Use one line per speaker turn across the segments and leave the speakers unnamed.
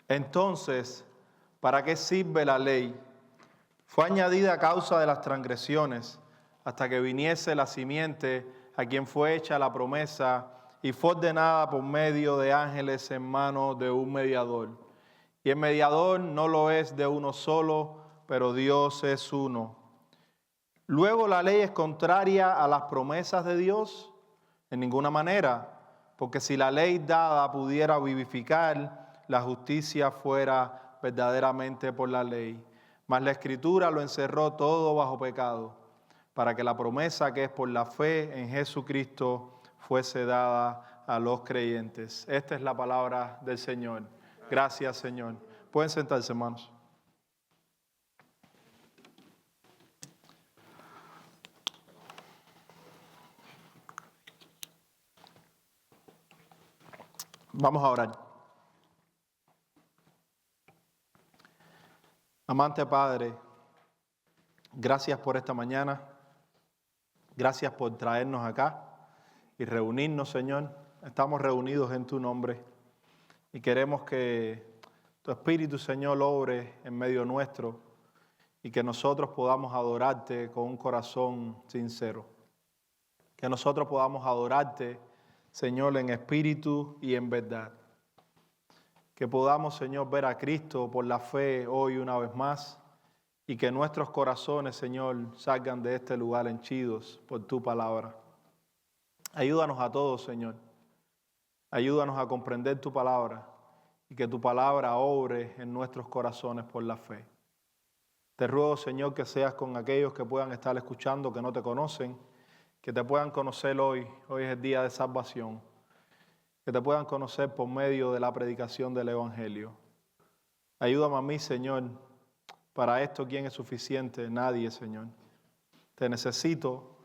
Entonces, ¿para qué sirve la ley? Fue añadida a causa de las transgresiones, hasta que viniese la simiente a quien fue hecha la promesa y fue ordenada por medio de ángeles en manos de un mediador. Y el mediador no lo es de uno solo, pero Dios es uno. Luego, ¿la ley es contraria a las promesas de Dios? En ninguna manera, porque si la ley dada pudiera vivificar, la justicia fuera verdaderamente por la ley. Mas la Escritura lo encerró todo bajo pecado, para que la promesa que es por la fe en Jesucristo fuese dada a los creyentes. Esta es la palabra del Señor. Gracias, Señor. Pueden sentarse, hermanos. Vamos a orar. Amante Padre, gracias por esta mañana. Gracias por traernos acá y reunirnos, Señor. Estamos reunidos en tu nombre y queremos que tu Espíritu, Señor, obre en medio nuestro y que nosotros podamos adorarte con un corazón sincero. Que nosotros podamos adorarte, Señor, en espíritu y en verdad. Que podamos, Señor, ver a Cristo por la fe hoy una vez más y que nuestros corazones, Señor, salgan de este lugar henchidos por tu palabra. Ayúdanos a todos, Señor. Ayúdanos a comprender tu palabra y que tu palabra obre en nuestros corazones por la fe. Te ruego, Señor, que seas con aquellos que puedan estar escuchando, que no te conocen, que te puedan conocer hoy. Hoy es el día de salvación. Que te puedan conocer por medio de la predicación del Evangelio. Ayúdame a mí, Señor. Para esto, ¿quién es suficiente? Nadie, Señor. Te necesito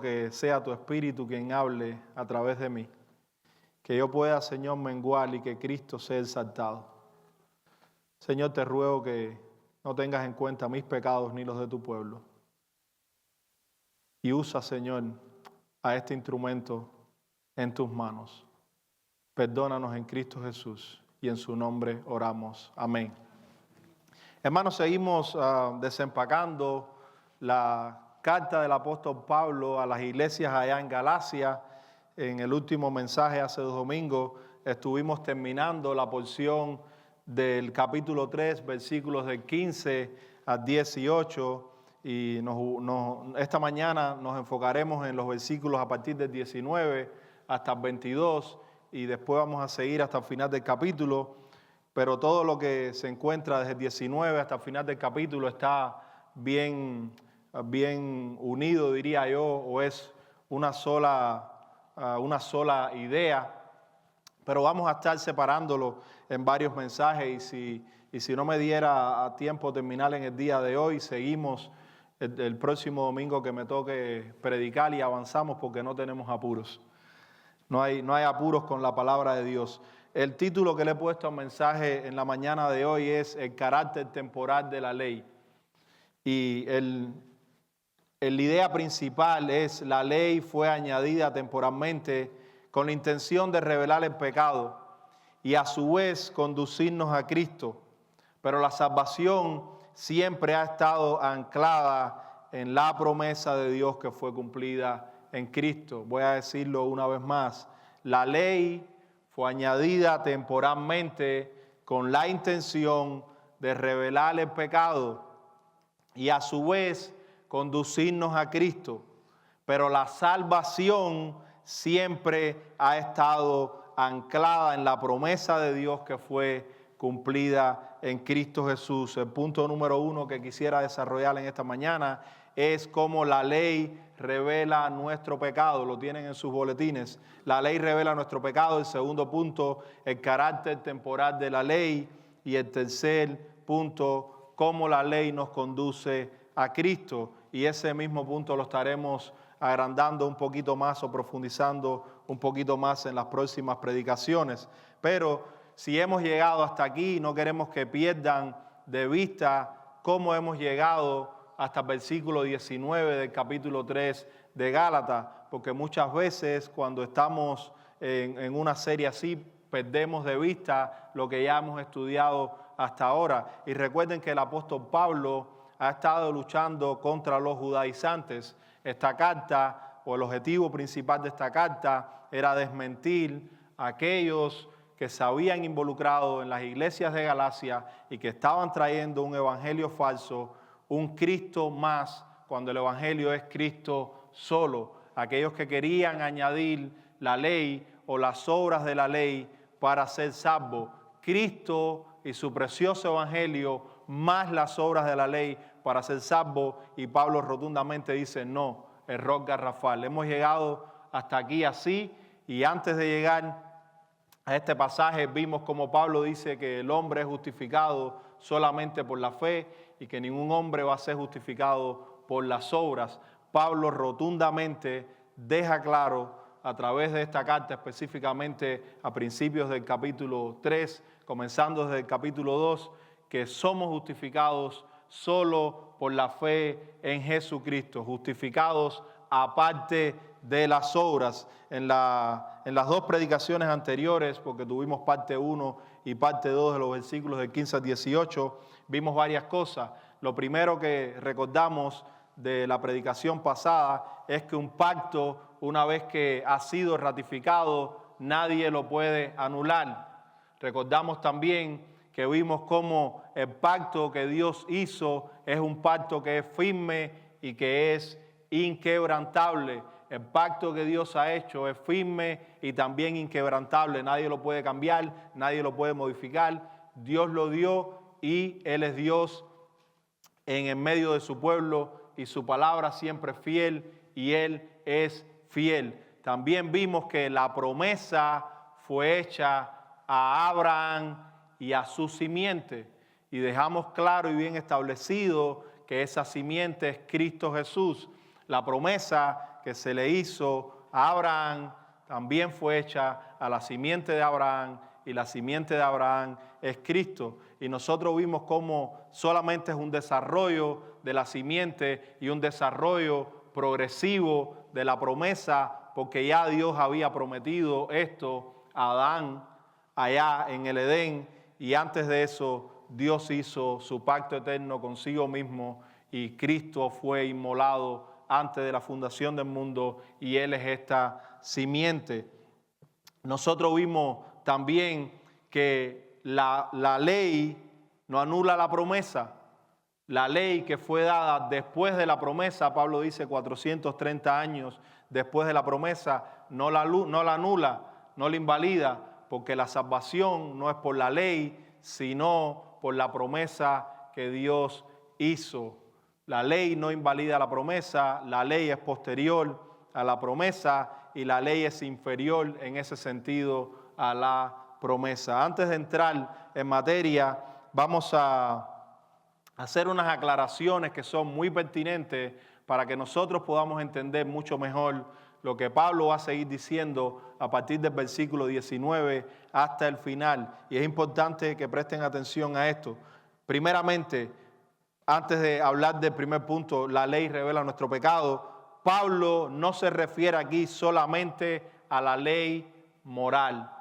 que sea tu Espíritu quien hable a través de mí. Que yo pueda, Señor, menguar y que Cristo sea exaltado. Señor, te ruego que no tengas en cuenta mis pecados ni los de tu pueblo. Y usa, Señor, a este instrumento en tus manos. Perdónanos en Cristo Jesús y en su nombre oramos. Amén. Hermanos, seguimos desempacando la carta del apóstol Pablo a las iglesias allá en Galacia. En el último mensaje hace 2 domingos estuvimos terminando la porción del capítulo 3, versículos del 15 al 18. Y esta mañana nos enfocaremos en los versículos a partir del 19 hasta el 22 y después vamos a seguir hasta el final del capítulo, pero todo lo que se encuentra desde el 19 hasta el final del capítulo está bien unido, diría yo, o es una sola idea, pero vamos a estar separándolo en varios mensajes y si no me diera a tiempo terminar en el día de hoy, seguimos el próximo domingo que me toque predicar y avanzamos porque no tenemos apuros. No hay apuros con la palabra de Dios. El título que le he puesto al mensaje en la mañana de hoy es El carácter temporal de la ley. Y la idea principal es: la ley fue añadida temporalmente con la intención de revelar el pecado y a su vez conducirnos a Cristo. Pero la salvación siempre ha estado anclada en la promesa de Dios que fue cumplida en Cristo. Voy a decirlo una vez más. La ley fue añadida temporalmente con la intención de revelar el pecado y a su vez conducirnos a Cristo. Pero la salvación siempre ha estado anclada en la promesa de Dios que fue cumplida en Cristo Jesús. El punto número 1 que quisiera desarrollar en esta mañana es cómo la ley revela nuestro pecado. Lo tienen en sus boletines. La ley revela nuestro pecado. El segundo punto, el carácter temporal de la ley. Y el tercer punto, cómo la ley nos conduce a Cristo. Y ese mismo punto lo estaremos agrandando un poquito más o profundizando un poquito más en las próximas predicaciones. Pero si hemos llegado hasta aquí, no queremos que pierdan de vista cómo hemos llegado hasta el versículo 19 del capítulo 3 de Gálatas, porque muchas veces cuando estamos en una serie así, perdemos de vista lo que ya hemos estudiado hasta ahora. Y recuerden que el apóstol Pablo ha estado luchando contra los judaizantes. Esta carta, o el objetivo principal de esta carta, era desmentir a aquellos que se habían involucrado en las iglesias de Galacia y que estaban trayendo un evangelio falso, un Cristo más, cuando el evangelio es Cristo solo. Aquellos que querían añadir la ley o las obras de la ley para ser salvo. Cristo y su precioso evangelio más las obras de la ley para ser salvo. Y Pablo rotundamente dice, no, error garrafal. Hemos llegado hasta aquí así, y antes de llegar a este pasaje vimos como Pablo dice que el hombre es justificado solamente por la fe y que ningún hombre va a ser justificado por las obras. Pablo rotundamente deja claro a través de esta carta, específicamente a principios del capítulo 3, comenzando desde el capítulo 2, que somos justificados solo por la fe en Jesucristo, justificados aparte de las obras. En las dos predicaciones anteriores, porque tuvimos parte 1 y parte 2 de los versículos del 15 al 18, vimos varias cosas. Lo primero que recordamos de la predicación pasada es que un pacto, una vez que ha sido ratificado, nadie lo puede anular. Recordamos también que vimos cómo el pacto que Dios hizo es un pacto que es firme y que es inquebrantable. El pacto que Dios ha hecho es firme y también inquebrantable. Nadie lo puede cambiar, nadie lo puede modificar. Dios lo dio y Él es Dios en el medio de su pueblo, y su palabra siempre es fiel y Él es fiel. También vimos que la promesa fue hecha a Abraham y a su simiente, y dejamos claro y bien establecido que esa simiente es Cristo Jesús. La promesa que se le hizo a Abraham también fue hecha a la simiente de Abraham, y la simiente de Abraham es Cristo. Y nosotros vimos cómo solamente es un desarrollo de la simiente y un desarrollo progresivo de la promesa, porque ya Dios había prometido esto a Adán allá en el Edén, y antes de eso Dios hizo su pacto eterno consigo mismo, y Cristo fue inmolado antes de la fundación del mundo, y Él es esta simiente. Nosotros vimos también que la ley no anula la promesa. La ley que fue dada después de la promesa, Pablo dice 430 años después de la promesa, no la anula, no la invalida, porque la salvación no es por la ley, sino por la promesa que Dios hizo. La ley no invalida la promesa, la ley es posterior a la promesa y la ley es inferior en ese sentido a la promesa. Antes de entrar en materia, vamos a hacer unas aclaraciones que son muy pertinentes para que nosotros podamos entender mucho mejor lo que Pablo va a seguir diciendo a partir del versículo 19 hasta el final. Y es importante que presten atención a esto. Primeramente, antes de hablar del primer punto, la ley revela nuestro pecado, Pablo no se refiere aquí solamente a la ley moral.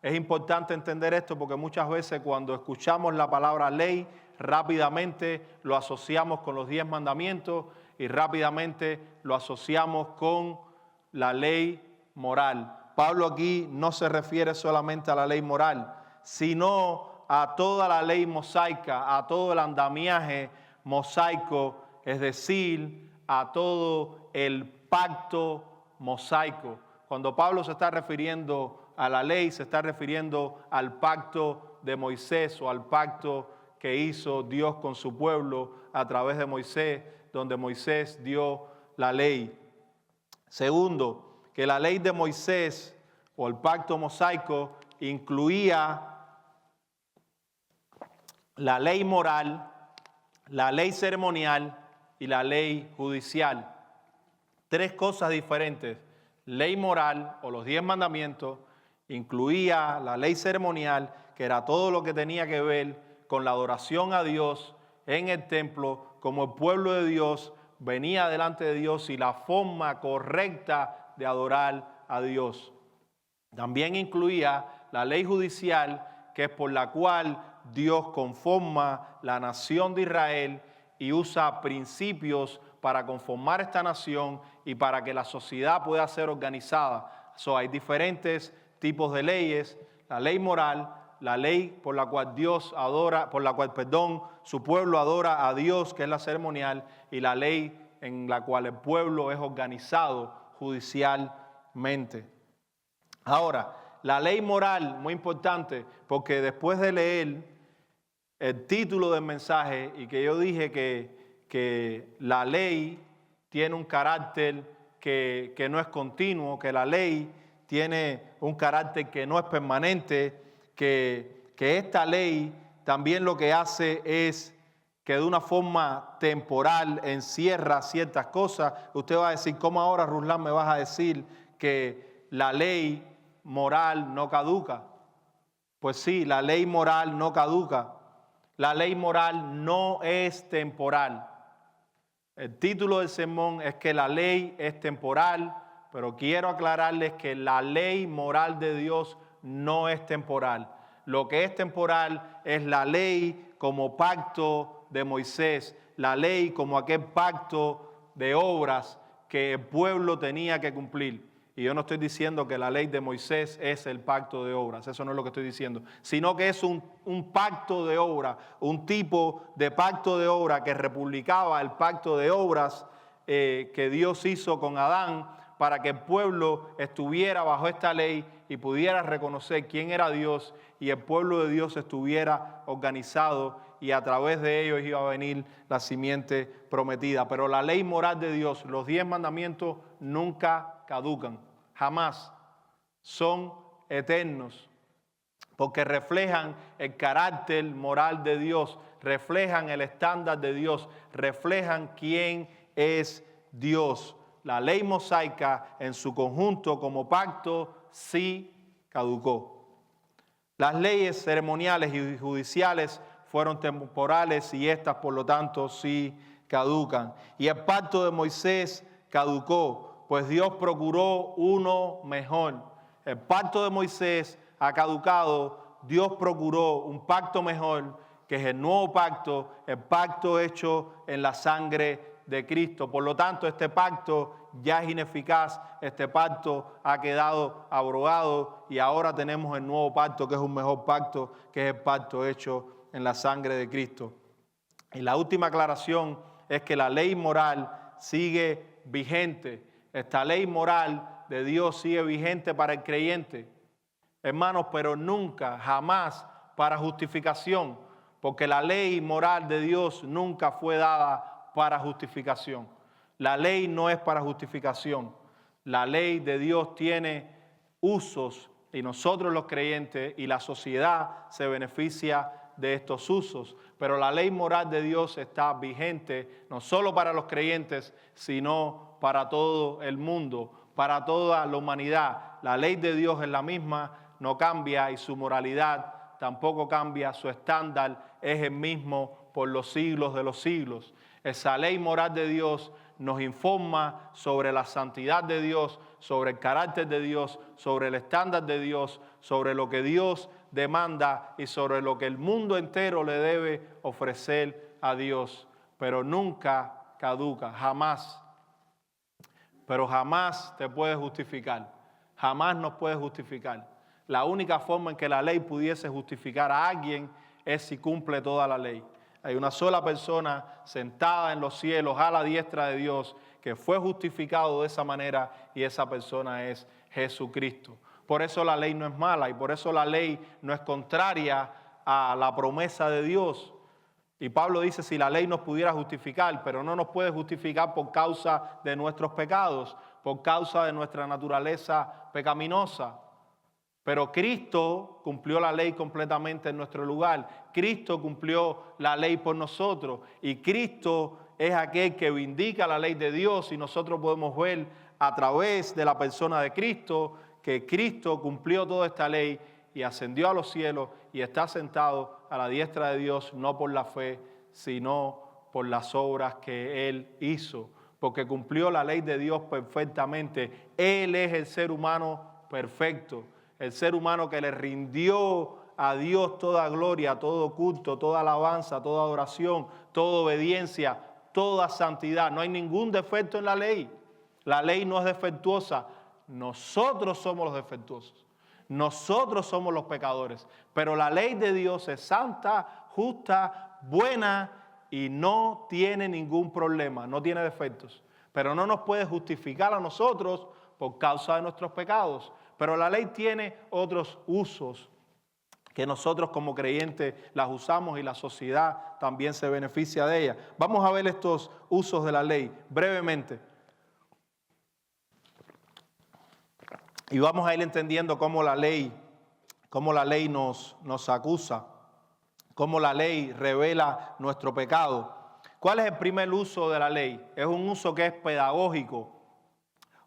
Es importante entender esto porque muchas veces cuando escuchamos la palabra ley, rápidamente lo asociamos con los 10 mandamientos y rápidamente lo asociamos con la ley moral. Pablo aquí no se refiere solamente a la ley moral, sino a toda la ley mosaica, a todo el andamiaje mosaico, es decir, a todo el pacto mosaico. Cuando Pablo se está refiriendo a la ley, se está refiriendo al pacto de Moisés o al pacto que hizo Dios con su pueblo a través de Moisés, donde Moisés dio la ley. Segundo, que la ley de Moisés o el pacto mosaico incluía la ley moral, la ley ceremonial y la ley judicial. Tres cosas diferentes. Ley moral o los 10 mandamientos incluía la ley ceremonial, que era todo lo que tenía que ver con la adoración a Dios en el templo, como el pueblo de Dios venía delante de Dios y la forma correcta de adorar a Dios. También incluía la ley judicial, que es por la cual Dios conforma la nación de Israel y usa principios para conformar esta nación y para que la sociedad pueda ser organizada. Hay diferentes tipos de leyes: la ley moral, la ley por la cual su pueblo adora a Dios, que es la ceremonial, y la ley en la cual el pueblo es organizado judicialmente. Ahora, la ley moral, muy importante, porque después de leer el título del mensaje y que yo dije que la ley tiene un carácter que no es continuo, que la ley tiene un carácter que no es permanente, que esta ley también lo que hace es que de una forma temporal encierra ciertas cosas. Usted va a decir, ¿cómo ahora, Ruslan, me vas a decir que la ley moral no caduca? Pues sí, la ley moral no caduca. La ley moral no es temporal. El título del sermón es que la ley es temporal, pero quiero aclararles que la ley moral de Dios no es temporal. Lo que es temporal es la ley como pacto de Moisés, la ley como aquel pacto de obras que el pueblo tenía que cumplir. Y yo no estoy diciendo que la ley de Moisés es el pacto de obras, eso no es lo que estoy diciendo, sino que es un pacto de obra, un tipo de pacto de obra que replicaba el pacto de obras que Dios hizo con Adán para que el pueblo estuviera bajo esta ley y pudiera reconocer quién era Dios y el pueblo de Dios estuviera organizado y a través de ellos iba a venir la simiente prometida. Pero la ley moral de Dios, los 10 mandamientos nunca caducan, jamás, son eternos, porque reflejan el carácter moral de Dios, reflejan el estándar de Dios, reflejan quién es Dios. La ley mosaica en su conjunto como pacto sí caducó. Las leyes ceremoniales y judiciales fueron temporales y estas por lo tanto sí caducan. Y el pacto de Moisés caducó, pues Dios procuró uno mejor. El pacto de Moisés ha caducado, Dios procuró un pacto mejor, que es el nuevo pacto, el pacto hecho en la sangre de Cristo. Por lo tanto, este pacto ya es ineficaz, este pacto ha quedado abrogado y ahora tenemos el nuevo pacto, que es un mejor pacto, que es el pacto hecho en la sangre de Cristo. Y la última aclaración es que la ley moral sigue vigente. Esta ley moral de Dios sigue vigente para el creyente, hermanos, pero nunca, jamás para justificación, porque la ley moral de Dios nunca fue dada para justificación. La ley no es para justificación. La ley de Dios tiene usos y nosotros los creyentes y la sociedad se beneficia de estos usos. Pero la ley moral de Dios está vigente no solo para los creyentes, sino para todo el mundo, para toda la humanidad. La ley de Dios es la misma, no cambia y su moralidad tampoco cambia, su estándar es el mismo por los siglos de los siglos. Esa ley moral de Dios nos informa sobre la santidad de Dios, sobre el carácter de Dios, sobre el estándar de Dios, sobre lo que Dios demanda y sobre lo que el mundo entero le debe ofrecer a Dios. Pero nunca caduca, jamás. Pero jamás te puede justificar, jamás nos puede justificar. La única forma en que la ley pudiese justificar a alguien es si cumple toda la ley. Hay una sola persona sentada en los cielos a la diestra de Dios que fue justificado de esa manera y esa persona es Jesucristo. Por eso la ley no es mala y por eso la ley no es contraria a la promesa de Dios. Y Pablo dice, si la ley nos pudiera justificar, pero no nos puede justificar por causa de nuestros pecados, por causa de nuestra naturaleza pecaminosa. Pero Cristo cumplió la ley completamente en nuestro lugar. Cristo cumplió la ley por nosotros. Y Cristo es aquel que vindica la ley de Dios y nosotros podemos ver a través de la persona de Cristo que Cristo cumplió toda esta ley y ascendió a los cielos y está sentado a la diestra de Dios, no por la fe, sino por las obras que Él hizo, porque cumplió la ley de Dios perfectamente. Él es el ser humano perfecto. el ser humano que le rindió a Dios toda gloria, todo culto, toda alabanza, toda adoración, toda obediencia, toda santidad. No hay ningún defecto en la ley. La ley no es defectuosa. Nosotros somos los defectuosos. Nosotros somos los pecadores. Pero la ley de Dios es santa, justa, buena y no tiene ningún problema, no tiene defectos. Pero no nos puede justificar a nosotros por causa de nuestros pecados. Pero la ley tiene otros usos que nosotros como creyentes las usamos y la sociedad también se beneficia de ella. Vamos a ver estos usos de la ley brevemente. Y vamos a ir entendiendo cómo la ley nos acusa, cómo la ley revela nuestro pecado. ¿Cuál es el primer uso de la ley? Es un uso que es pedagógico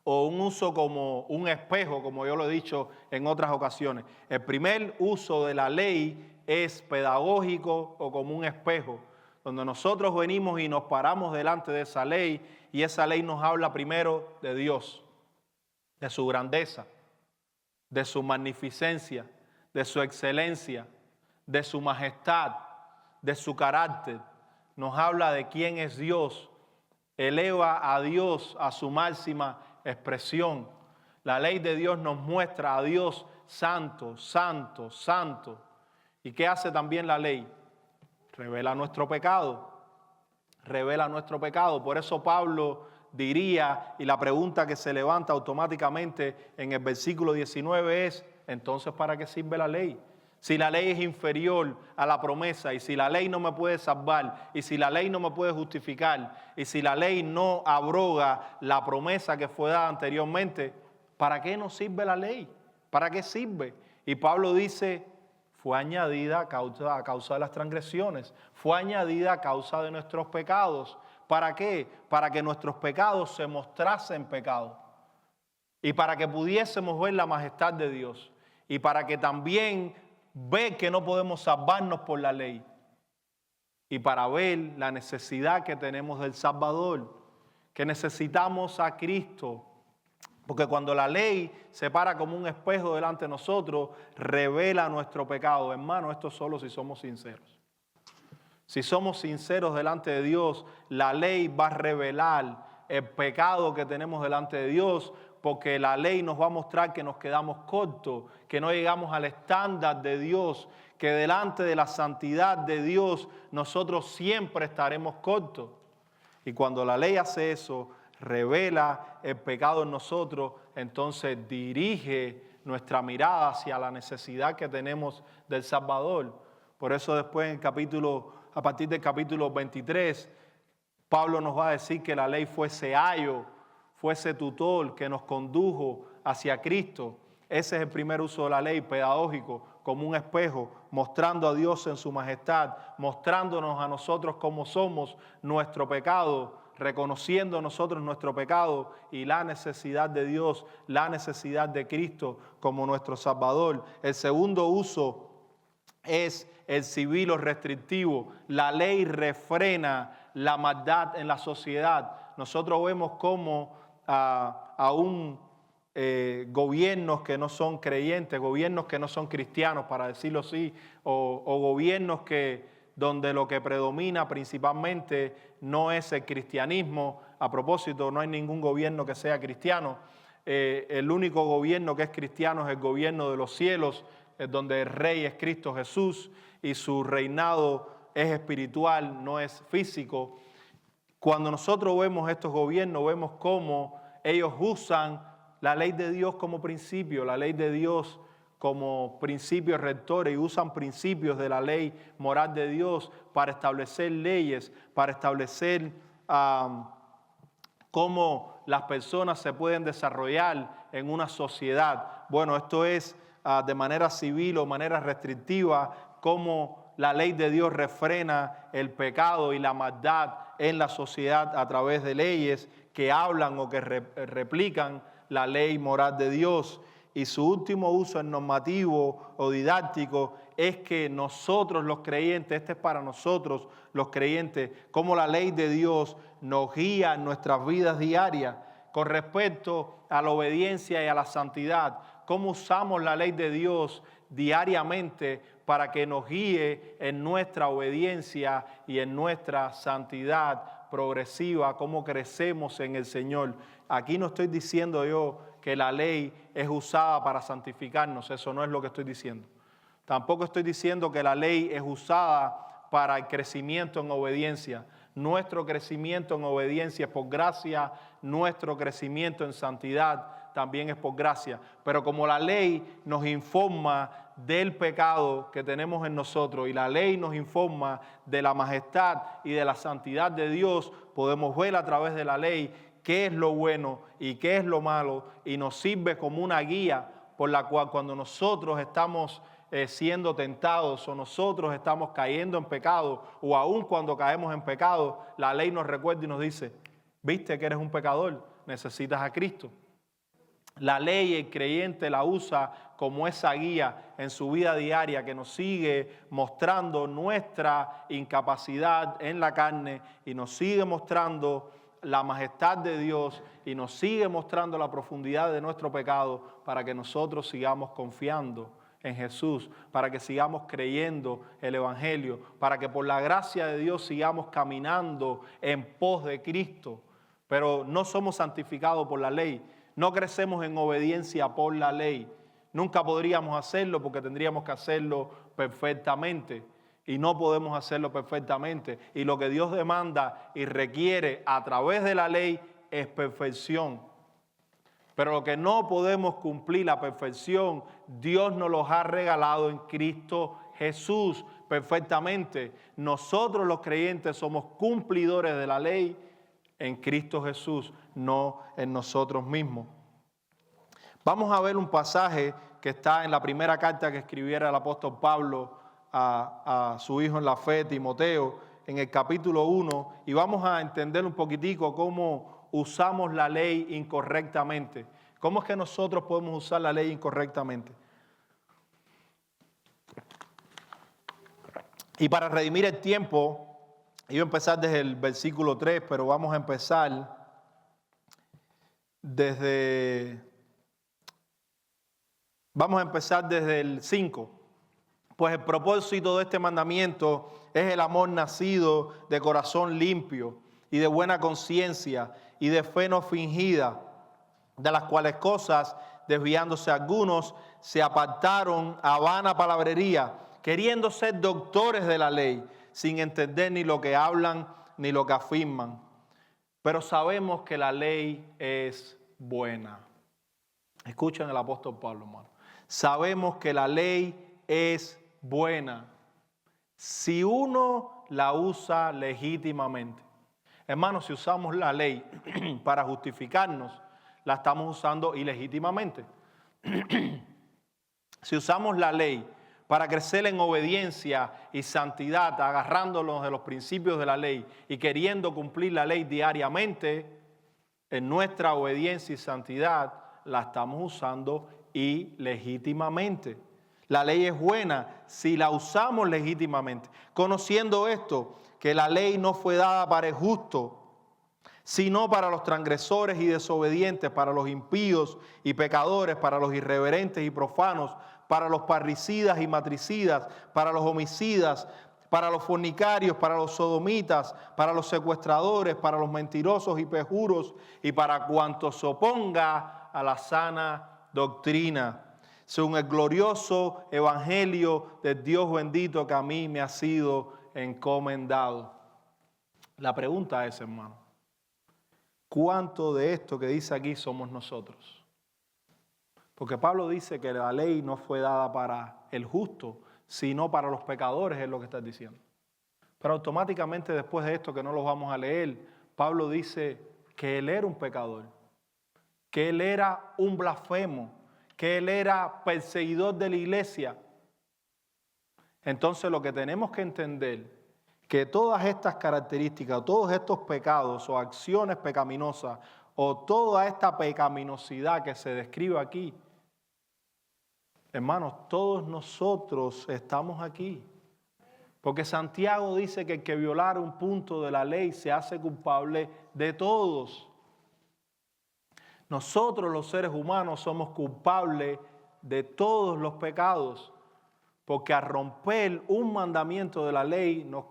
o un uso como un espejo, como yo lo he dicho en otras ocasiones. El primer uso de la ley es pedagógico o como un espejo, donde nosotros venimos y nos paramos delante de esa ley y esa ley nos habla primero de Dios, de su grandeza, de su magnificencia, de su excelencia, de su majestad, de su carácter. Nos habla de quién es Dios, eleva a Dios a su máxima expresión. La ley de Dios nos muestra a Dios santo, santo, santo. ¿Y qué hace también la ley? Revela nuestro pecado. Revela nuestro pecado. Por eso Pablo diría, y la pregunta que se levanta automáticamente en el versículo 19 es, entonces, ¿para qué sirve la ley? Si la ley es inferior a la promesa y si la ley no me puede salvar y si la ley no me puede justificar y si la ley no abroga la promesa que fue dada anteriormente, ¿para qué nos sirve la ley? ¿Para qué sirve? Y Pablo dice, fue añadida a causa de las transgresiones, fue añadida a causa de nuestros pecados. ¿Para qué? Para que nuestros pecados se mostrasen pecado y para que pudiésemos ver la majestad de Dios y para que también ver que no podemos salvarnos por la ley y para ver la necesidad que tenemos del Salvador, que necesitamos a Cristo, porque cuando la ley se para como un espejo delante de nosotros, revela nuestro pecado. Hermano, esto solo si somos sinceros. Si somos sinceros delante de Dios, la ley va a revelar el pecado que tenemos delante de Dios, porque la ley nos va a mostrar que nos quedamos cortos, que no llegamos al estándar de Dios, que delante de la santidad de Dios nosotros siempre estaremos cortos. Y cuando la ley hace eso, revela el pecado en nosotros, entonces dirige nuestra mirada hacia la necesidad que tenemos del Salvador. Por eso después a partir del capítulo 23, Pablo nos va a decir que la ley fuese ayo, fuese tutor que nos condujo hacia Cristo. Ese es el primer uso de la ley, pedagógico, como un espejo, mostrando a Dios en su majestad, mostrándonos a nosotros cómo somos, nuestro pecado, reconociendo nosotros nuestro pecado y la necesidad de Dios, la necesidad de Cristo como nuestro Salvador. El segundo uso es el civil o restrictivo. La ley refrena la maldad en la sociedad. Nosotros vemos cómo aún gobiernos que no son creyentes, gobiernos que no son cristianos, para decirlo así, o gobiernos donde lo que predomina principalmente no es el cristianismo. A propósito, no hay ningún gobierno que sea cristiano. El único gobierno que es cristiano es el gobierno de los cielos, donde el rey es Cristo Jesús y su reinado es espiritual, no es físico. Cuando nosotros vemos estos gobiernos, vemos cómo ellos usan la ley de Dios como principio, la ley de Dios como principios rectores, y usan principios de la ley moral de Dios para establecer leyes, para establecer cómo las personas se pueden desarrollar en una sociedad. Bueno, esto es de manera civil o manera restrictiva, cómo la ley de Dios refrena el pecado y la maldad en la sociedad a través de leyes que hablan o que replican la ley moral de Dios. Y su último uso en normativo o didáctico es que nosotros los creyentes, este es para nosotros los creyentes, como la ley de Dios nos guía en nuestras vidas diarias con respecto a la obediencia y a la santidad. cómo usamos la ley de Dios diariamente para que nos guíe en nuestra obediencia y en nuestra santidad progresiva, cómo crecemos en el Señor. Aquí no estoy diciendo yo que la ley es usada para santificarnos, eso no es lo que estoy diciendo. Tampoco estoy diciendo que la ley es usada para el crecimiento en obediencia. Nuestro crecimiento en obediencia es por gracia, nuestro crecimiento en santidad también es por gracia. Pero como la ley nos informa del pecado que tenemos en nosotros y la ley nos informa de la majestad y de la santidad de Dios, podemos ver a través de la ley qué es lo bueno y qué es lo malo, y nos sirve como una guía por la cual cuando nosotros estamos siendo tentados o nosotros estamos cayendo en pecado, o aún cuando caemos en pecado, la ley nos recuerda y nos dice: viste que eres un pecador, necesitas a Cristo. La ley, el creyente la usa como esa guía en su vida diaria que nos sigue mostrando nuestra incapacidad en la carne y nos sigue mostrando la majestad de Dios y nos sigue mostrando la profundidad de nuestro pecado, para que nosotros sigamos confiando en Jesús, para que sigamos creyendo el Evangelio, para que por la gracia de Dios sigamos caminando en pos de Cristo. Pero no somos santificados por la ley, no crecemos en obediencia por la ley. Nunca podríamos hacerlo porque tendríamos que hacerlo perfectamente. Y no podemos hacerlo perfectamente. Y lo que Dios demanda y requiere a través de la ley es perfección. Pero lo que no podemos cumplir, la perfección, Dios nos los ha regalado en Cristo Jesús perfectamente. Nosotros los creyentes somos cumplidores de la ley en Cristo Jesús, no en nosotros mismos. Vamos a ver un pasaje que está en la primera carta que escribiera el apóstol Pablo a su hijo en la fe, Timoteo, en el capítulo 1, y vamos a entender un poquitico cómo usamos la ley incorrectamente. ¿Cómo es que nosotros podemos usar la ley incorrectamente? Y para redimir el tiempo, iba a empezar desde el versículo 3, pero vamos a empezar desde el 5. Pues el propósito de este mandamiento es el amor nacido de corazón limpio y de buena conciencia y de fe no fingida, de las cuales cosas, desviándose algunos, se apartaron a vana palabrería, queriendo ser doctores de la ley, sin entender ni lo que hablan ni lo que afirman. Pero sabemos que la ley es buena. Escuchen el apóstol Pablo, hermano. Sabemos que la ley es buena si uno la usa legítimamente. Hermanos, si usamos la ley para justificarnos, la estamos usando ilegítimamente. Si usamos la ley para crecer en obediencia y santidad, agarrándonos de los principios de la ley y queriendo cumplir la ley diariamente, en nuestra obediencia y santidad la estamos usando ilegítimamente. La ley es buena si la usamos legítimamente. Conociendo esto, que la ley no fue dada para el justo, sino para los transgresores y desobedientes, para los impíos y pecadores, para los irreverentes y profanos, para los parricidas y matricidas, para los homicidas, para los fornicarios, para los sodomitas, para los secuestradores, para los mentirosos y perjuros, y para cuanto se oponga a la sana doctrina, según el glorioso evangelio del Dios bendito que a mí me ha sido encomendado. La pregunta es, hermano, ¿cuánto de esto que dice aquí somos nosotros? Porque Pablo dice que la ley no fue dada para el justo, sino para los pecadores, es lo que está diciendo. Pero automáticamente después de esto, que no lo vamos a leer, Pablo dice que él era un pecador, que él era un blasfemo, que él era perseguidor de la iglesia. Entonces lo que tenemos que entender, que todas estas características, todos estos pecados o acciones pecaminosas, o toda esta pecaminosidad que se describe aquí, hermanos, todos nosotros estamos aquí. Porque Santiago dice que el que violara un punto de la ley se hace culpable de todos. Nosotros los seres humanos somos culpables de todos los pecados, porque al romper un mandamiento de la ley nos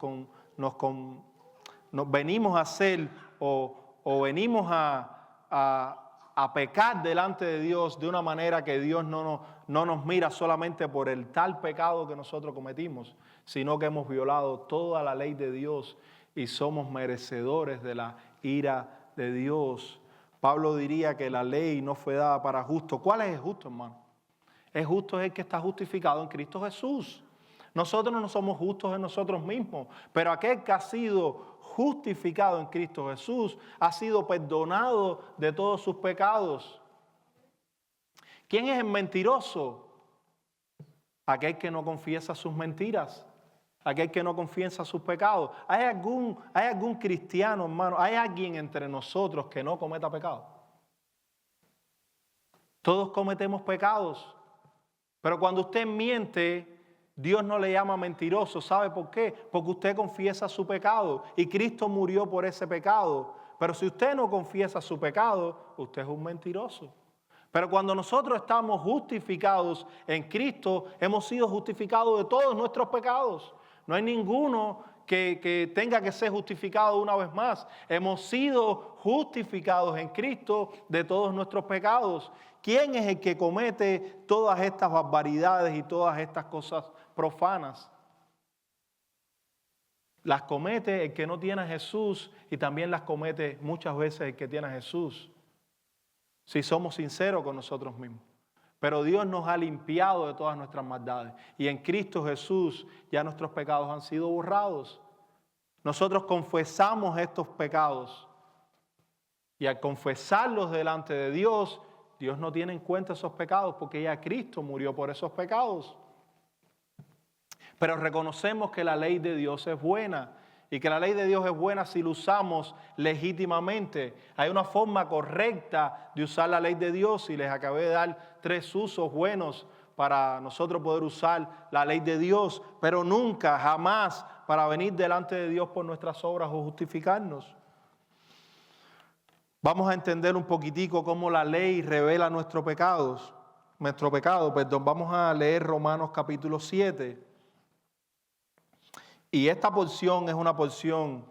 venimos a hacer o venimos a pecar delante de Dios de una manera que Dios no nos mira solamente por el tal pecado que nosotros cometimos, sino que hemos violado toda la ley de Dios y somos merecedores de la ira de Dios. Pablo diría que la ley no fue dada para justo. ¿Cuál es el justo, hermano? El justo es el que está justificado en Cristo Jesús. Nosotros no somos justos en nosotros mismos, pero aquel que ha sido justificado en Cristo Jesús ha sido perdonado de todos sus pecados. ¿Quién es el mentiroso? Aquel que no confiesa sus mentiras, aquel que no confiesa sus pecados. ¿Hay algún cristiano, hermano? ¿Hay alguien entre nosotros que no cometa pecado? Todos cometemos pecados, pero cuando usted miente, Dios no le llama mentiroso. ¿Sabe por qué? Porque usted confiesa su pecado y Cristo murió por ese pecado. Pero si usted no confiesa su pecado, usted es un mentiroso. Pero cuando nosotros estamos justificados en Cristo, hemos sido justificados de todos nuestros pecados. No hay ninguno que tenga que ser justificado una vez más. Hemos sido justificados en Cristo de todos nuestros pecados. ¿Quién es el que comete todas estas barbaridades y todas estas cosas profanas? Las comete el que no tiene a Jesús y también las comete muchas veces el que tiene a Jesús, si somos sinceros con nosotros mismos. Pero Dios nos ha limpiado de todas nuestras maldades y en Cristo Jesús ya nuestros pecados han sido borrados. Nosotros confesamos estos pecados y al confesarlos delante de Dios, Dios no tiene en cuenta esos pecados porque ya Cristo murió por esos pecados. Pero reconocemos que la ley de Dios es buena y que la ley de Dios es buena si lo usamos legítimamente. Hay una forma correcta de usar la ley de Dios y les acabé de dar 3 usos buenos para nosotros poder usar la ley de Dios, pero nunca, jamás para venir delante de Dios por nuestras obras o justificarnos. Vamos a entender un poquitico cómo la ley revela nuestro pecado. Vamos a leer Romanos capítulo 7. Y esta porción es una porción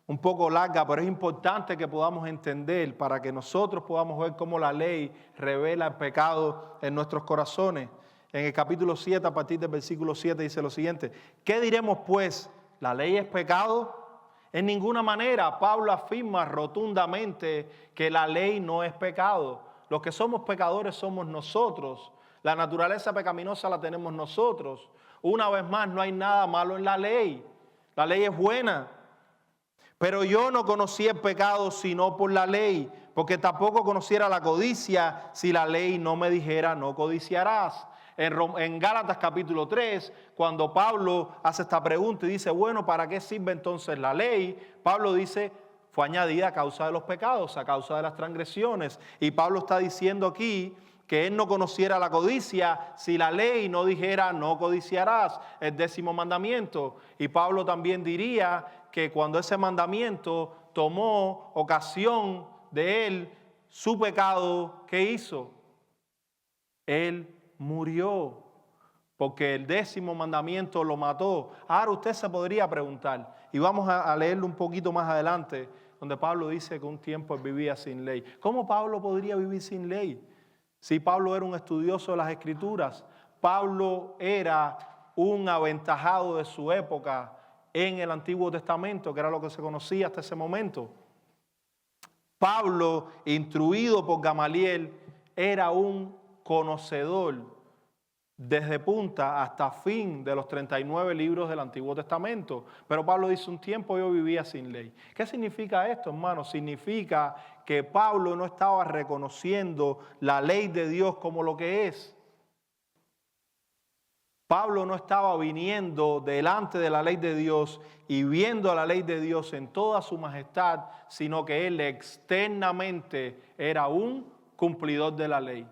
un poco larga, pero es importante que podamos entender para que nosotros podamos ver cómo la ley revela el pecado en nuestros corazones. En el capítulo 7, a partir del versículo 7, dice lo siguiente: ¿qué diremos pues? ¿La ley es pecado? En ninguna manera. Pablo afirma rotundamente que la ley no es pecado. Los que somos pecadores somos nosotros. La naturaleza pecaminosa la tenemos nosotros. Una vez más, no hay nada malo en la ley. La ley es buena. Pero yo no conocí el pecado sino por la ley, porque tampoco conociera la codicia si la ley no me dijera no codiciarás. En Gálatas capítulo 3, cuando Pablo hace esta pregunta y dice, bueno, ¿para qué sirve entonces la ley? Pablo dice, fue añadida a causa de los pecados, a causa de las transgresiones. Y Pablo está diciendo aquí que él no conociera la codicia si la ley no dijera no codiciarás, el 10º mandamiento. Y Pablo también diría que cuando ese mandamiento tomó ocasión de él, su pecado, ¿qué hizo? Él murió, porque el 10º mandamiento lo mató. Ahora usted se podría preguntar, y vamos a leerlo un poquito más adelante, donde Pablo dice que un tiempo él vivía sin ley. ¿Cómo Pablo podría vivir sin ley? Si Pablo era un estudioso de las Escrituras, Pablo era un aventajado de su época en el Antiguo Testamento, que era lo que se conocía hasta ese momento. Pablo, instruido por Gamaliel, era un conocedor desde punta hasta fin de los 39 libros del Antiguo Testamento. Pero Pablo dice, un tiempo yo vivía sin ley. ¿Qué significa esto, hermano? Significa que Pablo no estaba reconociendo la ley de Dios como lo que es. Pablo no estaba viniendo delante de la ley de Dios y viendo la ley de Dios en toda su majestad, sino que él externamente era un cumplidor de la ley.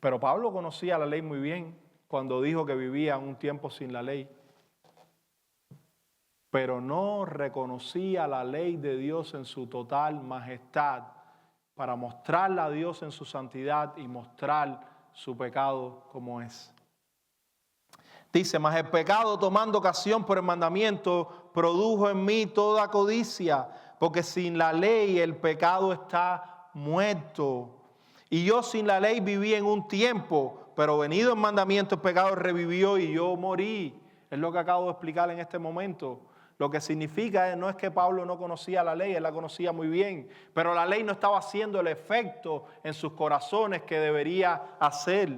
Pero Pablo conocía la ley muy bien cuando dijo que vivía un tiempo sin la ley. Pero no reconocía la ley de Dios en su total majestad para mostrarle a Dios en su santidad y mostrar su pecado como es. Dice, mas el pecado tomando ocasión por el mandamiento produjo en mí toda codicia, porque sin la ley el pecado está muerto. Y yo sin la ley viví en un tiempo, pero venido el mandamiento el pecado revivió y yo morí. Es lo que acabo de explicar en este momento. Lo que significa no es que Pablo no conocía la ley, él la conocía muy bien, pero la ley no estaba haciendo el efecto en sus corazones que debería hacer.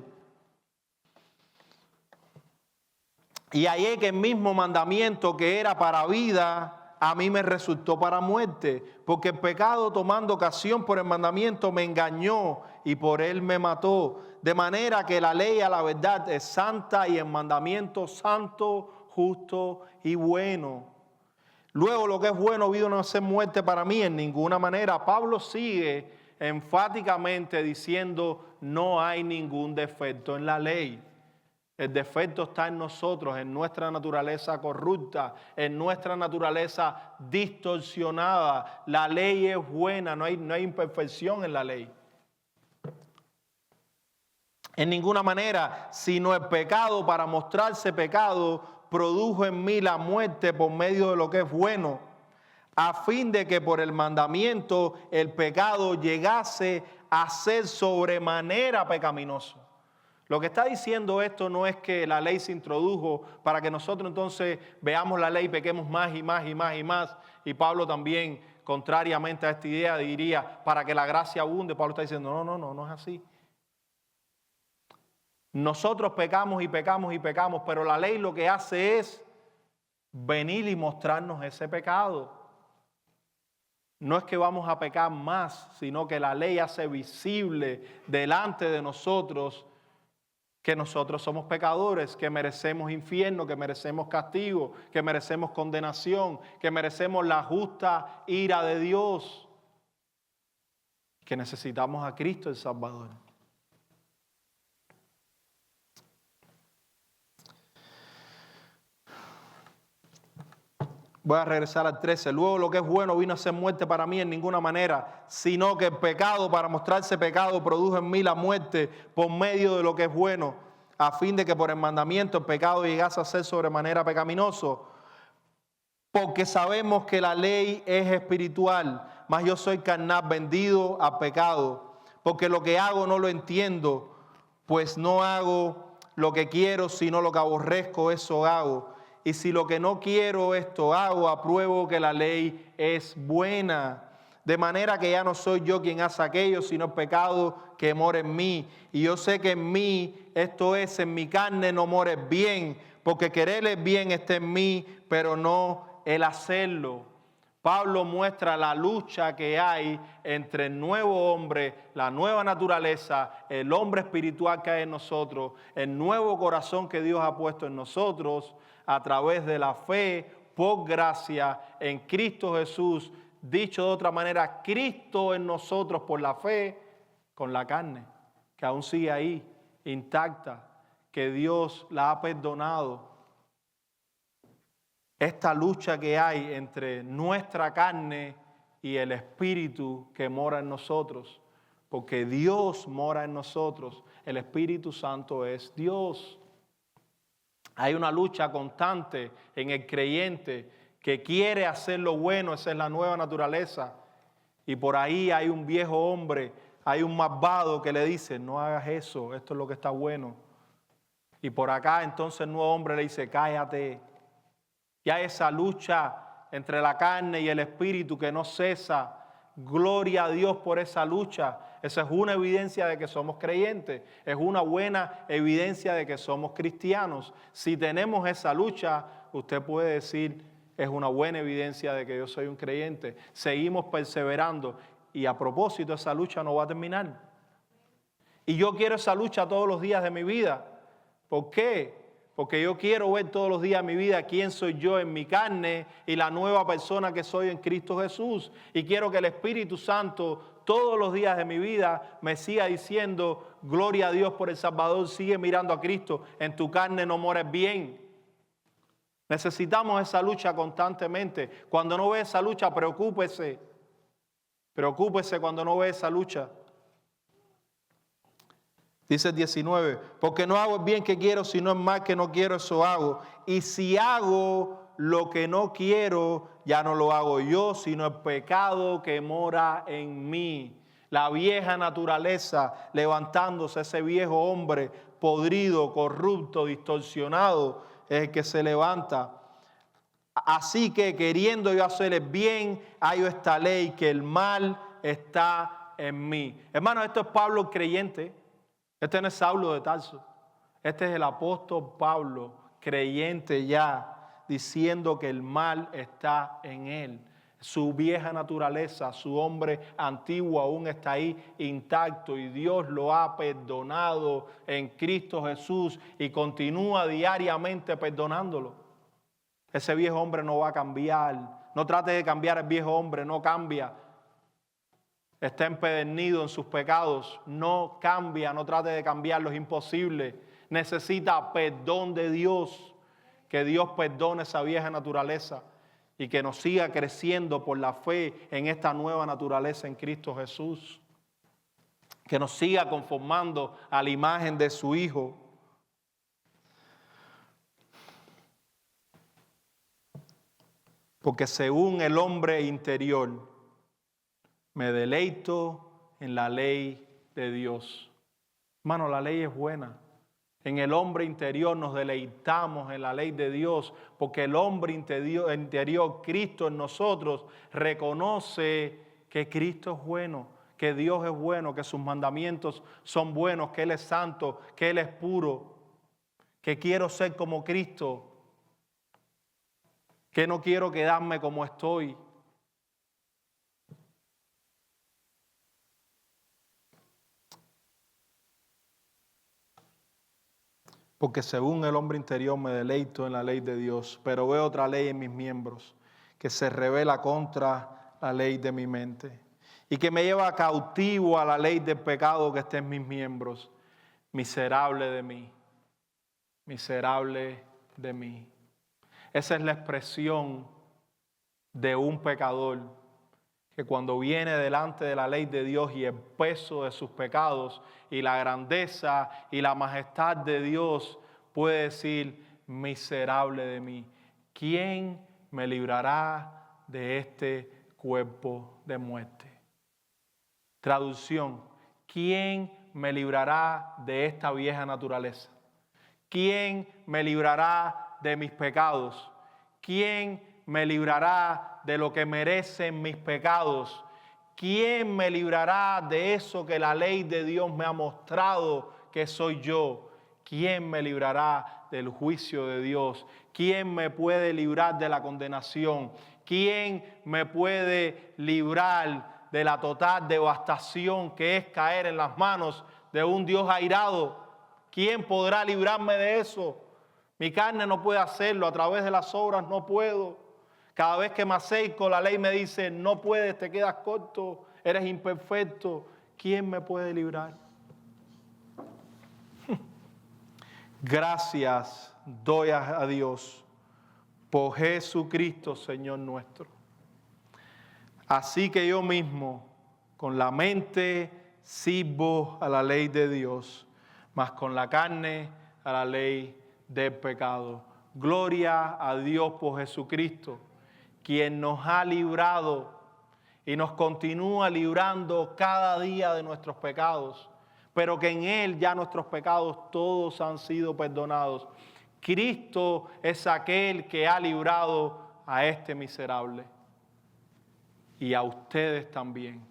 Y hallé que el mismo mandamiento que era para vida, a mí me resultó para muerte, porque el pecado tomando ocasión por el mandamiento me engañó y por él me mató. De manera que la ley a la verdad es santa y el mandamiento santo, justo y bueno. Luego lo que es bueno vino a ser muerte para mí en ninguna manera. Pablo sigue enfáticamente diciendo no hay ningún defecto en la ley. El defecto está en nosotros, en nuestra naturaleza corrupta, en nuestra naturaleza distorsionada. La ley es buena, no hay imperfección en la ley. En ninguna manera, sino el pecado, para mostrarse pecado, produjo en mí la muerte por medio de lo que es bueno, a fin de que por el mandamiento el pecado llegase a ser sobremanera pecaminoso. Lo que está diciendo esto no es que la ley se introdujo para que nosotros entonces veamos la ley y pequemos más y más y más y más. Y Pablo también, contrariamente a esta idea, diría para que la gracia abunde. Pablo está diciendo no es así. Nosotros pecamos y pecamos y pecamos, pero la ley lo que hace es venir y mostrarnos ese pecado. No es que vamos a pecar más, sino que la ley hace visible delante de nosotros que nosotros somos pecadores, que merecemos infierno, que merecemos castigo, que merecemos condenación, que merecemos la justa ira de Dios, que necesitamos a Cristo el Salvador. Voy a regresar al 13. Luego lo que es bueno vino a ser muerte para mí en ninguna manera, sino que el pecado, para mostrarse pecado, produjo en mí la muerte por medio de lo que es bueno, a fin de que por el mandamiento el pecado llegase a ser sobremanera pecaminoso. Porque sabemos que la ley es espiritual, mas yo soy carnal, vendido a pecado. Porque lo que hago no lo entiendo, pues no hago lo que quiero, sino lo que aborrezco, eso hago. Y si lo que no quiero esto hago, apruebo que la ley es buena. De manera que ya no soy yo quien hace aquello, sino el pecado que mora en mí. Y yo sé que en mí, esto es, en mi carne no mora el bien, porque querer el bien está en mí, pero no el hacerlo. Pablo muestra la lucha que hay entre el nuevo hombre, la nueva naturaleza, el hombre espiritual que hay en nosotros, el nuevo corazón que Dios ha puesto en nosotros, a través de la fe, por gracia, en Cristo Jesús. Dicho de otra manera, Cristo en nosotros por la fe, con la carne, que aún sigue ahí, intacta, que Dios la ha perdonado. Esta lucha que hay entre nuestra carne y el Espíritu que mora en nosotros, porque Dios mora en nosotros, el Espíritu Santo es Dios. Hay una lucha constante en el creyente que quiere hacer lo bueno, esa es la nueva naturaleza. Y por ahí hay un viejo hombre, hay un malvado que le dice, no hagas eso, esto es lo que está bueno. Y por acá entonces el nuevo hombre le dice, cállate. Y hay esa lucha entre la carne y el espíritu que no cesa. Gloria a Dios por esa lucha. Esa es una evidencia de que somos creyentes. Es una buena evidencia de que somos cristianos. Si tenemos esa lucha, usted puede decir, es una buena evidencia de que yo soy un creyente. Seguimos perseverando. Y a propósito, esa lucha no va a terminar. Y yo quiero esa lucha todos los días de mi vida. ¿Por qué? Porque yo quiero ver todos los días de mi vida quién soy yo en mi carne y la nueva persona que soy en Cristo Jesús. Y quiero que el Espíritu Santo todos los días de mi vida me siga diciendo, gloria a Dios por el Salvador, sigue mirando a Cristo, en tu carne no mores bien. Necesitamos esa lucha constantemente. Cuando no ve esa lucha, preocúpese. Preocúpese cuando no ve esa lucha. Dice el 19, porque no hago el bien que quiero, sino el mal que no quiero, eso hago. Y si hago lo que no quiero, ya no lo hago yo, sino el pecado que mora en mí. La vieja naturaleza levantándose, ese viejo hombre podrido, corrupto, distorsionado, es el que se levanta. Así que queriendo yo hacer el bien, hallo esta ley, que el mal está en mí. Hermanos, esto es Pablo el creyente. Este no es Saulo de Tarso. Este es el apóstol Pablo, creyente ya, diciendo que el mal está en él. Su vieja naturaleza, su hombre antiguo aún está ahí intacto y Dios lo ha perdonado en Cristo Jesús y continúa diariamente perdonándolo. Ese viejo hombre no va a cambiar. No trate de cambiar al viejo hombre, no cambia. Está empedernido en sus pecados, no cambia, no trate de cambiarlo, es imposible. Necesita perdón de Dios, que Dios perdone esa vieja naturaleza y que nos siga creciendo por la fe en esta nueva naturaleza en Cristo Jesús. Que nos siga conformando a la imagen de su Hijo. Porque según el hombre interior, me deleito en la ley de Dios. Hermano, la ley es buena. En el hombre interior nos deleitamos en la ley de Dios, porque el hombre interior, Cristo en nosotros, reconoce que Cristo es bueno, que Dios es bueno, que sus mandamientos son buenos, que Él es santo, que Él es puro, que quiero ser como Cristo, que no quiero quedarme como estoy. Porque según el hombre interior me deleito en la ley de Dios, pero veo otra ley en mis miembros, que se revela contra la ley de mi mente, y que me lleva cautivo a la ley del pecado que está en mis miembros. Miserable de mí, miserable de mí. Esa es la expresión de un pecador que cuando viene delante de la ley de Dios y el peso de sus pecados y la grandeza y la majestad de Dios, puede decir, miserable de mí. ¿Quién me librará de este cuerpo de muerte? Traducción, ¿quién me librará de esta vieja naturaleza? ¿Quién me librará de mis pecados? ¿Quién me librará de lo que merecen mis pecados? ¿Quién me librará de eso que la ley de Dios me ha mostrado que soy yo? ¿Quién me librará del juicio de Dios? ¿Quién me puede librar de la condenación? ¿Quién me puede librar de la total devastación que es caer en las manos de un Dios airado? ¿Quién podrá librarme de eso? Mi carne no puede hacerlo, a través de las obras no puedo. Cada vez que me acerco, la ley me dice, no puedes, te quedas corto, eres imperfecto. ¿Quién me puede librar? Gracias doy a Dios por Jesucristo, Señor nuestro. Así que yo mismo, con la mente, sirvo a la ley de Dios, mas con la carne a la ley del pecado. Gloria a Dios por Jesucristo, quien nos ha librado y nos continúa librando cada día de nuestros pecados, pero que en Él ya nuestros pecados todos han sido perdonados. Cristo es aquel que ha librado a este miserable y a ustedes también.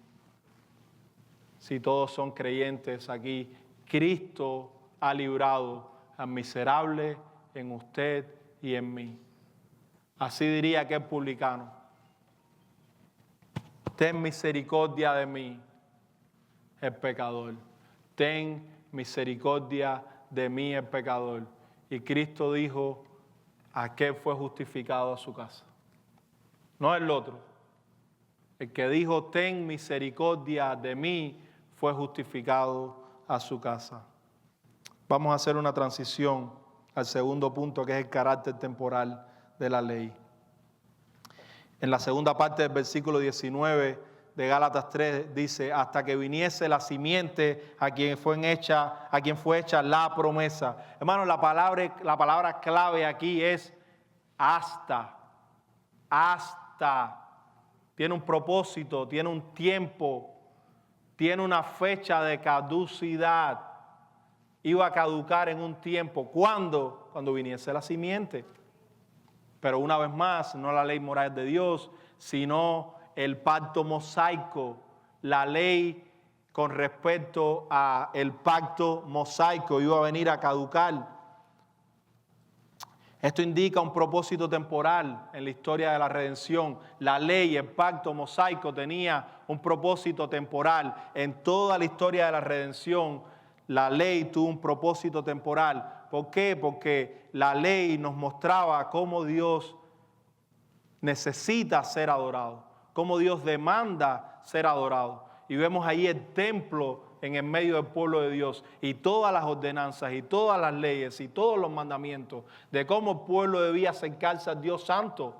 Si todos son creyentes aquí, Cristo ha librado al miserable en usted y en mí. Así diría aquel publicano: ten misericordia de mí, el pecador. Ten misericordia de mí, el pecador. Y Cristo dijo, aquel fue justificado a su casa. No el otro. El que dijo, ten misericordia de mí, fue justificado a su casa. Vamos a hacer una transición al segundo punto, que es el carácter temporal de la ley. En la segunda parte del versículo 19 de Gálatas 3 dice, hasta que viniese la simiente a quien fue hecha la promesa. Hermano, la palabra clave aquí es hasta. Tiene un propósito, tiene un tiempo, tiene una fecha de caducidad. Iba a caducar en un tiempo. ¿Cuándo? Cuando viniese la simiente. Pero una vez más, no la ley moral de Dios, sino el pacto mosaico, la ley con respecto al pacto mosaico iba a venir a caducar. Esto indica un propósito temporal en la historia de la redención. La ley, el pacto mosaico tenía un propósito temporal. En toda la historia de la redención, la ley tuvo un propósito temporal. ¿Por qué? Porque la ley nos mostraba cómo Dios necesita ser adorado, cómo Dios demanda ser adorado. Y vemos ahí el templo en el medio del pueblo de Dios y todas las ordenanzas y todas las leyes y todos los mandamientos de cómo el pueblo debía acercarse al Dios santo,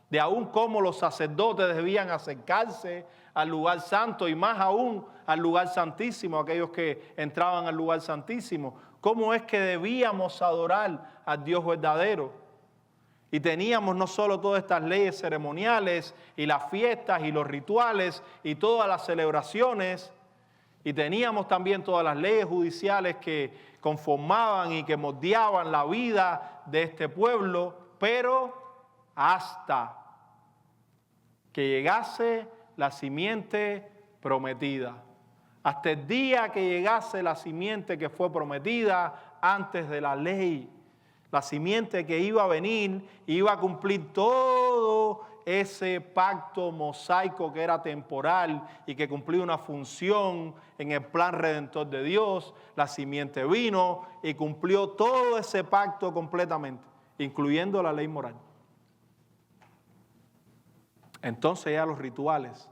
de aún cómo los sacerdotes debían acercarse al lugar santo y más aún al lugar santísimo, aquellos que entraban al lugar santísimo, cómo es que debíamos adorar al Dios verdadero. Y teníamos no solo todas estas leyes ceremoniales y las fiestas y los rituales y todas las celebraciones, y teníamos también todas las leyes judiciales que conformaban y que moldeaban la vida de este pueblo, pero hasta que llegase la simiente prometida. Hasta el día que llegase la simiente que fue prometida antes de la ley. La simiente que iba a venir, iba a cumplir todo ese pacto mosaico que era temporal y que cumplía una función en el plan redentor de Dios. La simiente vino y cumplió todo ese pacto completamente, incluyendo la ley moral. Entonces ya los rituales,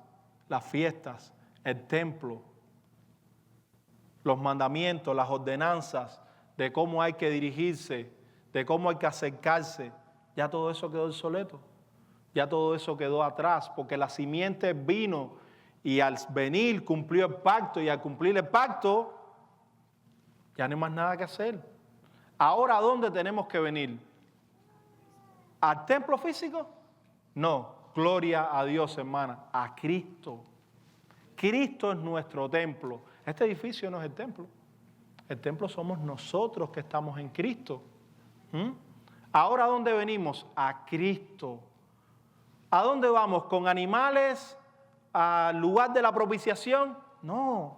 las fiestas, el templo, los mandamientos, las ordenanzas de cómo hay que dirigirse, de cómo hay que acercarse, ya todo eso quedó obsoleto, ya todo eso quedó atrás, porque la simiente vino y al venir cumplió el pacto y al cumplir el pacto ya no hay más nada que hacer. Ahora, ¿a dónde tenemos que venir? ¿Al templo físico? No, gloria a Dios, hermana, a Cristo. Cristo es nuestro templo. Este edificio no es el templo somos nosotros que estamos en Cristo. Ahora, ¿a dónde venimos? A Cristo. ¿A dónde vamos? ¿Con animales al lugar de la propiciación? No.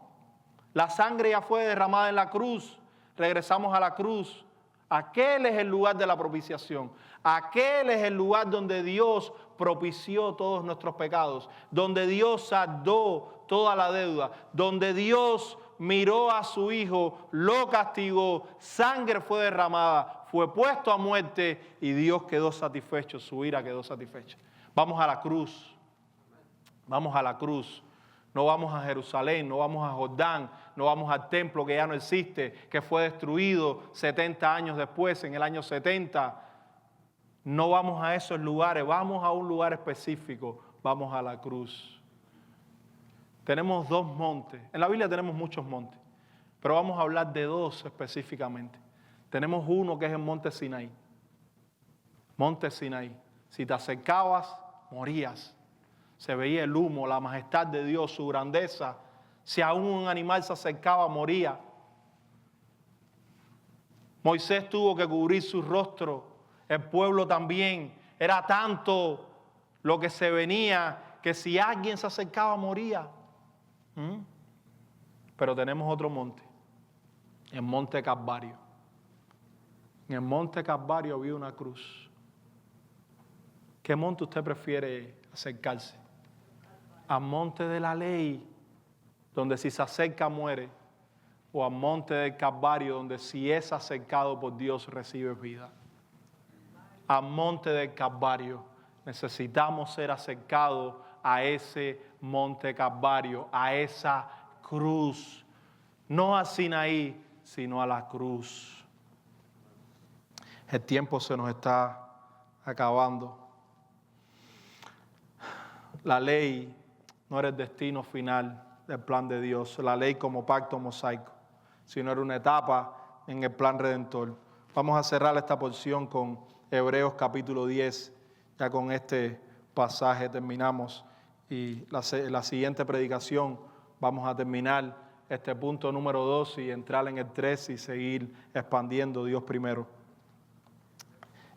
La sangre ya fue derramada en la cruz. Regresamos a la cruz. Aquel es el lugar de la propiciación. Aquel es el lugar donde Dios propició todos nuestros pecados, donde Dios saldó toda la deuda, donde Dios miró a su Hijo, lo castigó, sangre fue derramada, fue puesto a muerte y Dios quedó satisfecho, su ira quedó satisfecha. Vamos a la cruz, vamos a la cruz. No vamos a Jerusalén, no vamos a Jordán, no vamos al templo que ya no existe, que fue destruido 70 años después, en el año 70. No vamos a esos lugares, vamos a un lugar específico, vamos a la cruz. Tenemos dos montes, en la Biblia tenemos muchos montes, pero vamos a hablar de dos específicamente. Tenemos uno que es el monte Sinaí. Monte Sinaí. Si te acercabas, morías. Se veía el humo, la majestad de Dios, su grandeza. Si aún un animal se acercaba, moría. Moisés tuvo que cubrir su rostro. El pueblo también. Era tanto lo que se venía que si alguien se acercaba, moría. Pero tenemos otro monte. El monte Calvario. En el monte Calvario había una cruz. ¿Qué monte usted prefiere acercarse? ¿Al monte de la ley, donde si se acerca muere? ¿O al monte del Calvario, donde si es acercado por Dios recibe vida? Al monte del Calvario. Necesitamos ser acercados a ese monte Calvario, a esa cruz. No a Sinaí, sino a la cruz. El tiempo se nos está acabando. La ley no era el destino final del plan de Dios, la ley como pacto mosaico, sino era una etapa en el plan redentor. Vamos a cerrar esta porción con Hebreos capítulo 10. Ya con este pasaje terminamos y la siguiente predicación vamos a terminar este punto número 2 y entrar en el 3 y seguir expandiendo Dios primero.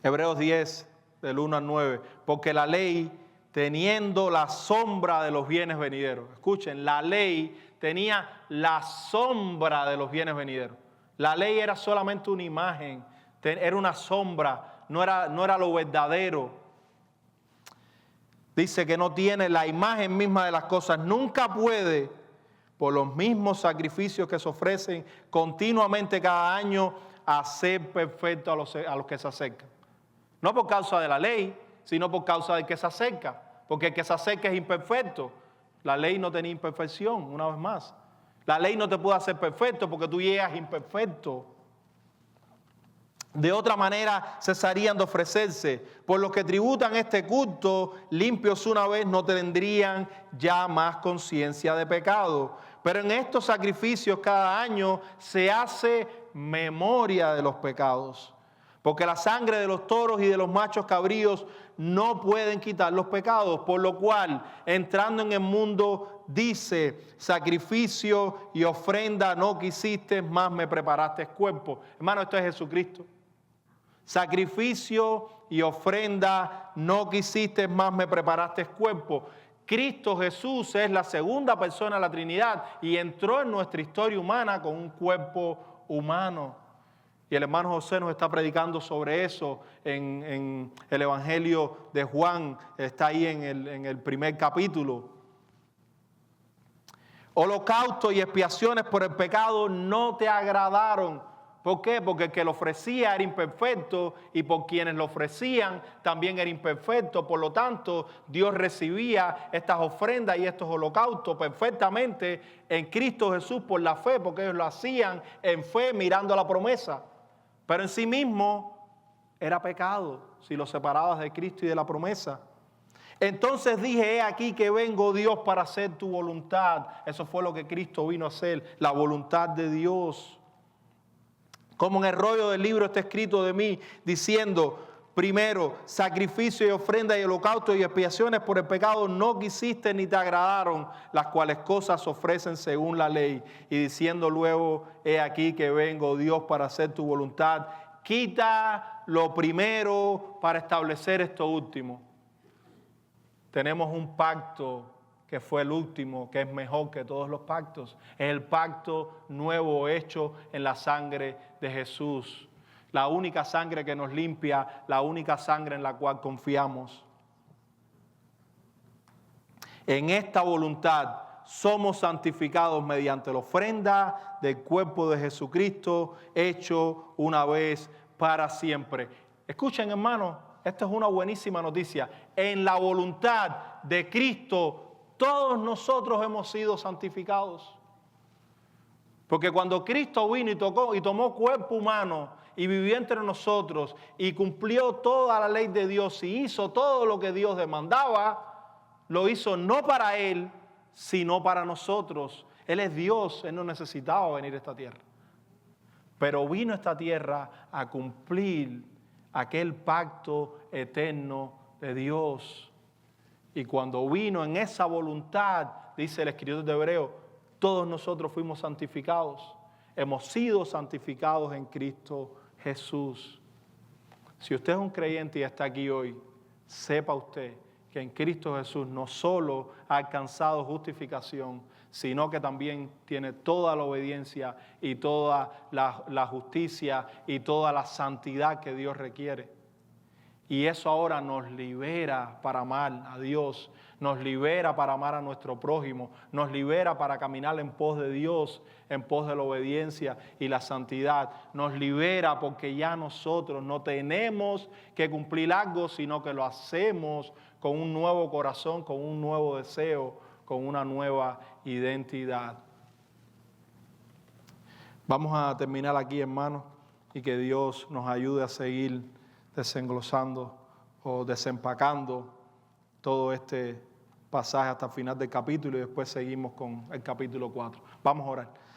Hebreos 10, del 1 al 9. Porque la ley, teniendo la sombra de los bienes venideros. Escuchen, la ley tenía la sombra de los bienes venideros. La ley era solamente una imagen, era una sombra, no era lo verdadero. Dice que no tiene la imagen misma de las cosas. Nunca puede, por los mismos sacrificios que se ofrecen continuamente cada año, hacer perfecto a los que se acercan. No por causa de la ley, sino por causa del que se acerca. Porque el que se acerca es imperfecto. La ley no tenía imperfección, una vez más. La ley no te puede hacer perfecto porque tú llegas imperfecto. De otra manera cesarían de ofrecerse. Por los que tributan este culto, limpios una vez, no tendrían ya más conciencia de pecado. Pero en estos sacrificios cada año se hace memoria de los pecados. Porque la sangre de los toros y de los machos cabríos no pueden quitar los pecados. Por lo cual, entrando en el mundo, dice, sacrificio y ofrenda no quisiste, más me preparaste cuerpo. Hermano, esto es Jesucristo. Sacrificio y ofrenda no quisiste, más me preparaste cuerpo. Cristo Jesús es la segunda persona de la Trinidad y entró en nuestra historia humana con un cuerpo humano. Y el hermano José nos está predicando sobre eso en el Evangelio de Juan, está ahí en el primer capítulo. Holocausto y expiaciones por el pecado no te agradaron. ¿Por qué? Porque el que lo ofrecía era imperfecto y por quienes lo ofrecían también era imperfecto. Por lo tanto, Dios recibía estas ofrendas y estos holocaustos perfectamente en Cristo Jesús por la fe, porque ellos lo hacían en fe mirando a la promesa. Pero en sí mismo era pecado si lo separabas de Cristo y de la promesa. Entonces dije, he aquí que vengo, Dios, para hacer tu voluntad. Eso fue lo que Cristo vino a hacer, la voluntad de Dios. Como en el rollo del libro está escrito de mí, diciendo, primero, sacrificio y ofrenda y holocausto y expiaciones por el pecado no quisiste ni te agradaron, las cuales cosas ofrecen según la ley. Y diciendo luego, he aquí que vengo, Dios, para hacer tu voluntad. Quita lo primero para establecer esto último. Tenemos un pacto que fue el último, que es mejor que todos los pactos. Es el pacto nuevo hecho en la sangre de Jesús. La única sangre que nos limpia, la única sangre en la cual confiamos. En esta voluntad somos santificados mediante la ofrenda del cuerpo de Jesucristo, hecho una vez para siempre. Escuchen, hermanos, esta es una buenísima noticia. En la voluntad de Cristo, todos nosotros hemos sido santificados. Porque cuando Cristo vino y tomó cuerpo humano y vivió entre nosotros y cumplió toda la ley de Dios y hizo todo lo que Dios demandaba, lo hizo no para Él, sino para nosotros. Él es Dios, Él no necesitaba venir a esta tierra. Pero vino a esta tierra a cumplir aquel pacto eterno de Dios. Y cuando vino en esa voluntad, dice el escritor de Hebreos, todos nosotros fuimos santificados. Hemos sido santificados en Cristo Jesús. Si usted es un creyente y está aquí hoy, sepa usted que en Cristo Jesús no solo ha alcanzado justificación, sino que también tiene toda la obediencia y toda la justicia y toda la santidad que Dios requiere. Y eso ahora nos libera para amar a Dios, nos libera para amar a nuestro prójimo, nos libera para caminar en pos de Dios, en pos de la obediencia y la santidad. Nos libera porque ya nosotros no tenemos que cumplir algo, sino que lo hacemos con un nuevo corazón, con un nuevo deseo, con una nueva identidad. Vamos a terminar aquí, hermanos, y que Dios nos ayude a seguir desenglosando o desempacando todo este pasaje hasta el final del capítulo y después seguimos con el capítulo 4. Vamos a orar.